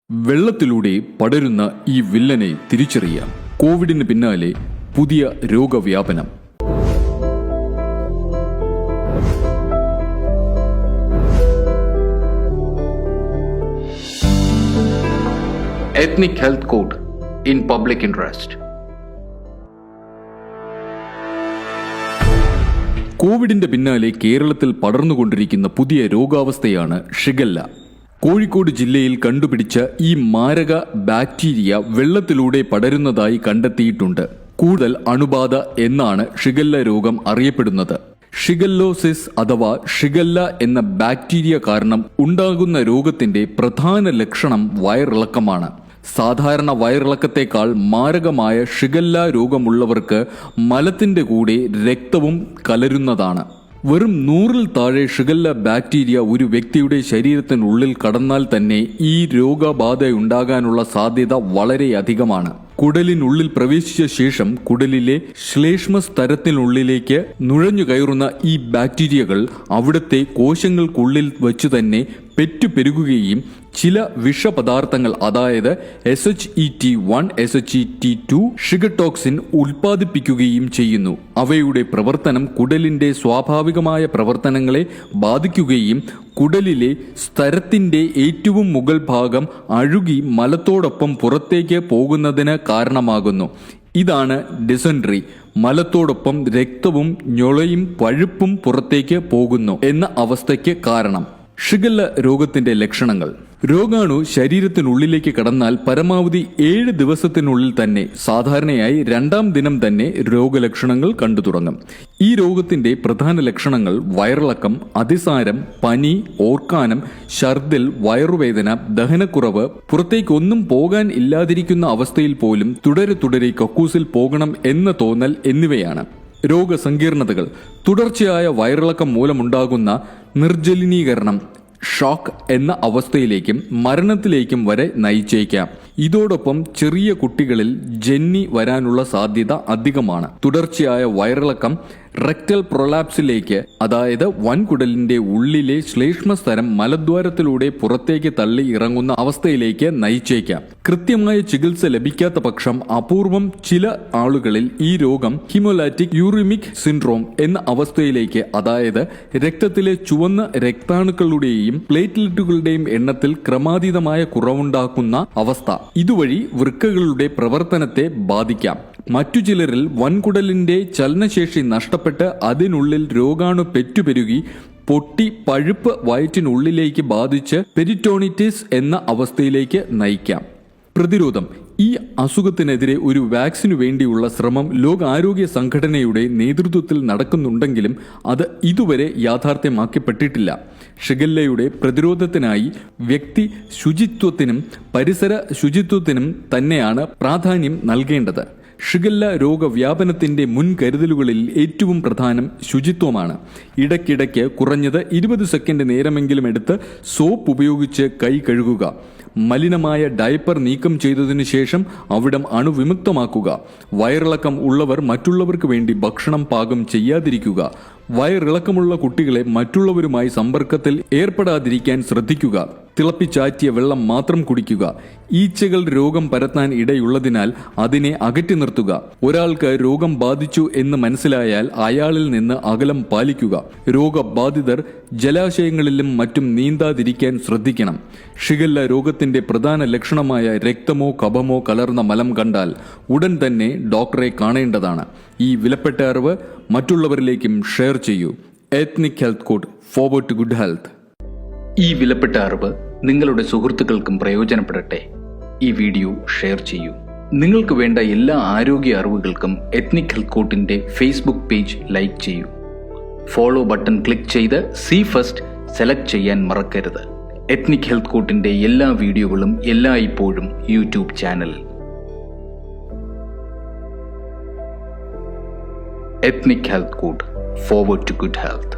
വെള്ളത്തിലൂടെ പടരുന്ന ഈ വില്ലനെ തിരിച്ചറിയാം. കോവിഡിന് പിന്നാലെ പുതിയ രോഗവ്യാപനം. Ethnic health code in public interest. കോവിഡിന്റെ പിന്നാലെ കേരളത്തിൽ പടർന്നുകൊണ്ടിരിക്കുന്ന പുതിയ രോഗാവസ്ഥയാണ് ഷിഗല്ല. കോഴിക്കോട് ജില്ലയിൽ കണ്ടുപിടിച്ച ഈ മാരക ബാക്ടീരിയ വെള്ളത്തിലൂടെ പടരുന്നതായി കണ്ടെത്തിയിട്ടുണ്ട്. കൂടുതൽ അണുബാധ എന്നാണ് ഷിഗല്ല രോഗം അറിയപ്പെടുന്നത്. ഷിഗല്ലോസിസ് അഥവാ ഷിഗല്ല എന്ന ബാക്ടീരിയ കാരണം ഉണ്ടാകുന്ന രോഗത്തിന്റെ പ്രധാന ലക്ഷണം വയറിളക്കമാണ്. സാധാരണ വയറിളക്കത്തേക്കാൾ മാരകമായ ഷിഗല്ല രോഗമുള്ളവർക്ക് മലത്തിന്റെ കൂടെ രക്തവും കലരുന്നതാണ്. വെറും 100-ൽ താഴെ ഷിഗല്ല ബാക്ടീരിയ ഒരു വ്യക്തിയുടെ ശരീരത്തിനുള്ളിൽ കടന്നാൽ തന്നെ ഈ രോഗബാധയുണ്ടാകാനുള്ള സാധ്യത വളരെയധികമാണ്. കുടലിനുള്ളിൽ പ്രവേശിച്ച ശേഷം കുടലിലെ ശ്ലേഷ്മസ്തരത്തിനുള്ളിലേക്ക് നുഴഞ്ഞു കയറുന്ന ഈ ബാക്ടീരിയകൾ അവിടുത്തെ കോശങ്ങൾക്കുള്ളിൽ വച്ചു തന്നെ പെറ്റുപെരുകുകയും ചില വിഷപദാർത്ഥങ്ങൾ അതായത് SHET1, SHET2, ഷിഗട്ടോക്സിൻ ഉൽപ്പാദിപ്പിക്കുകയും ചെയ്യുന്നു. അവയുടെ പ്രവർത്തനം കുടലിന്റെ സ്വാഭാവികമായ പ്രവർത്തനങ്ങളെ ബാധിക്കുകയും കുടലിലെ സ്തരത്തിന്റെ ഏറ്റവും മുകൾ ഭാഗം അഴുകി മലത്തോടൊപ്പം പുറത്തേക്ക് പോകുന്നതിന് കാരണമാകുന്നു. ഇതാണ് ഡിസെൻട്രി. മലത്തോടൊപ്പം രക്തവും ഞൊളയും പഴുപ്പും പുറത്തേക്ക് പോകുന്നു എന്ന അവസ്ഥയ്ക്ക് കാരണം. ഷിഗല്ല രോഗത്തിന്റെ ലക്ഷണങ്ങൾ. രോഗാണു ശരീരത്തിനുള്ളിലേക്ക് കടന്നാൽ പരമാവധി 7 ദിവസത്തിനുള്ളിൽ തന്നെ, സാധാരണയായി 2-ാം ദിനം തന്നെ രോഗലക്ഷണങ്ങൾ കണ്ടു തുടങ്ങും. ഈ രോഗത്തിന്റെ പ്രധാന ലക്ഷണങ്ങൾ വയറിളക്കം, അതിസാരം, പനി, ഓർക്കാനം, ഛർദിൽ, വയറുവേദന, ദഹനക്കുറവ്, പുറത്തേക്കൊന്നും പോകാൻ ഇല്ലാതിരിക്കുന്ന അവസ്ഥയിൽ പോലും തുടരെ കക്കൂസിൽ പോകണം എന്ന തോന്നൽ എന്നിവയാണ്. രോഗസങ്കീർണതകൾ. തുടർച്ചയായ വയറിളക്കം മൂലമുണ്ടാകുന്ന നിർജ്ജലീകരണം, ഷോക്ക് എന്ന അവസ്ഥയിലേക്കും മരണത്തിലേക്കും വരെ നയിച്ചേക്കാം. ഇതോടൊപ്പം ചെറിയ കുട്ടികളിൽ ജന്നി വരാനുള്ള സാധ്യത അധികമാണ്. തുടർച്ചയായ വയറിളക്കം റെക്ടൽ പ്രൊലാപ്സിലേക്ക്, അതായത് വൻകുടലിന്റെ ഉള്ളിലെ ശ്ലേഷ്മസ്തരം മലദ്വാരത്തിലൂടെ പുറത്തേക്ക് തള്ളി ഇറങ്ങുന്ന അവസ്ഥയിലേക്ക് നയിച്ചേക്കാം. കൃത്യമായ ചികിത്സ ലഭിക്കാത്ത പക്ഷം അപൂർവം ചില ആളുകളിൽ ഈ രോഗം ഹീമോലാറ്റിക് യൂറിമിക് സിൻഡ്രോം എന്ന അവസ്ഥയിലേക്ക്, അതായത് രക്തത്തിലെ ചുവന്ന രക്താണുക്കളുടെയും പ്ലേറ്റ്ലെറ്റുകളുടെയും എണ്ണത്തിൽ ക്രമാതീതമായ കുറവുണ്ടാക്കുന്ന അവസ്ഥ. ഇതുവഴി വൃക്കകളുടെ പ്രവർത്തനത്തെ ബാധിക്കാം. മറ്റു ചിലരിൽ വൻകുടലിന്റെ ചലനശേഷി നഷ്ടപ്പെട്ട് അതിനുള്ളിൽ രോഗാണു പെറ്റുപെരുകി പൊട്ടി പഴുപ്പ് വയറ്റിനുള്ളിലേക്ക് ബാധിച്ച് പെരിറ്റോണിറ്റിസ് എന്ന അവസ്ഥയിലേക്ക് നയിക്കാം. പ്രതിരോധം. ഈ അസുഖത്തിനെതിരെ ഒരു വാക്സിനു വേണ്ടിയുള്ള ശ്രമം ലോകാരോഗ്യ സംഘടനയുടെ നേതൃത്വത്തിൽ നടക്കുന്നുണ്ടെങ്കിലും അത് ഇതുവരെ യാഥാർത്ഥ്യമാക്കപ്പെട്ടിട്ടില്ല. ഷിഗല്ലയുടെ പ്രതിരോധത്തിനായി വ്യക്തി ശുചിത്വത്തിനും പരിസര ശുചിത്വത്തിനും തന്നെയാണ് പ്രാധാന്യം നൽകേണ്ടത്. ഷിഗല്ല രോഗവ്യാപനത്തിന്റെ മുൻകരുതലുകളിൽ ഏറ്റവും പ്രധാനം ശുചിത്വമാണ്. ഇടയ്ക്കിടയ്ക്ക് കുറഞ്ഞത് 20 സെക്കൻഡ് നേരമെങ്കിലും എടുത്ത് സോപ്പ് ഉപയോഗിച്ച് കൈ കഴുകുക. മലിനമായ ഡയപ്പർ നീക്കം ചെയ്തതിനു ശേഷം അവിടം അണുവിമുക്തമാക്കുക. വയറിളക്കം ഉള്ളവർ മറ്റുള്ളവർക്ക് വേണ്ടി ഭക്ഷണം പാകം ചെയ്യാതിരിക്കുക. വയറിളക്കമുള്ള കുട്ടികളെ മറ്റുള്ളവരുമായി സമ്പർക്കത്തിൽ ഏർപ്പെടാതിരിക്കാൻ ശ്രദ്ധിക്കുക. തിളപ്പിച്ചാറ്റിയ വെള്ളം മാത്രം കുടിക്കുക. ഈച്ചകൾ രോഗം പരത്താൻ ഇടയുള്ളതിനാൽ അതിനെ അകറ്റി നിർത്തുക. ഒരാൾക്ക് രോഗം ബാധിച്ചു എന്ന് മനസ്സിലായാൽ അയാളിൽ നിന്ന് അകലം പാലിക്കുക. രോഗബാധിതർ ജലാശയങ്ങളിലും മറ്റും നീന്താതിരിക്കാൻ ശ്രദ്ധിക്കണം. ഷിഗല്ല രോഗത്തിന്റെ പ്രധാന ലക്ഷണമായ രക്തമോ കഫമോ കലർന്ന മലം കണ്ടാൽ ഉടൻ തന്നെ ഡോക്ടറെ കാണേണ്ടതാണ്. ഈ വിലപ്പെട്ട അറിവ് മറ്റുള്ളവരിലേക്കും ഷെയർ ചെയ്യൂ. Ethnic health code, forward to good health. ഈ വിലപ്പെട്ട അറിവ് നിങ്ങളുടെ സുഹൃത്തുക്കൾക്കും പ്രയോജനപ്പെടട്ടെ. ഈ വീഡിയോ ഷെയർ ചെയ്യൂ. നിങ്ങൾക്ക് വേണ്ട എല്ലാ ആരോഗ്യ അറിവുകൾക്കും എത്നിക് ഹെൽത്ത് കോഡിന്റെ ഫേസ്ബുക്ക് പേജ് ലൈക്ക് ചെയ്യൂ. ഫോളോ ബട്ടൺ ക്ലിക്ക് ചെയ്ത് സീ ഫസ്റ്റ് സെലക്ട് ചെയ്യാൻ മറക്കരുത്. എത്നിക് ഹെൽത്ത് കോഡിന്റെ എല്ലാ വീഡിയോകളും എല്ലായ്പ്പോഴും യൂട്യൂബ് ചാനലിൽ. Ethnic health code, forward to good health.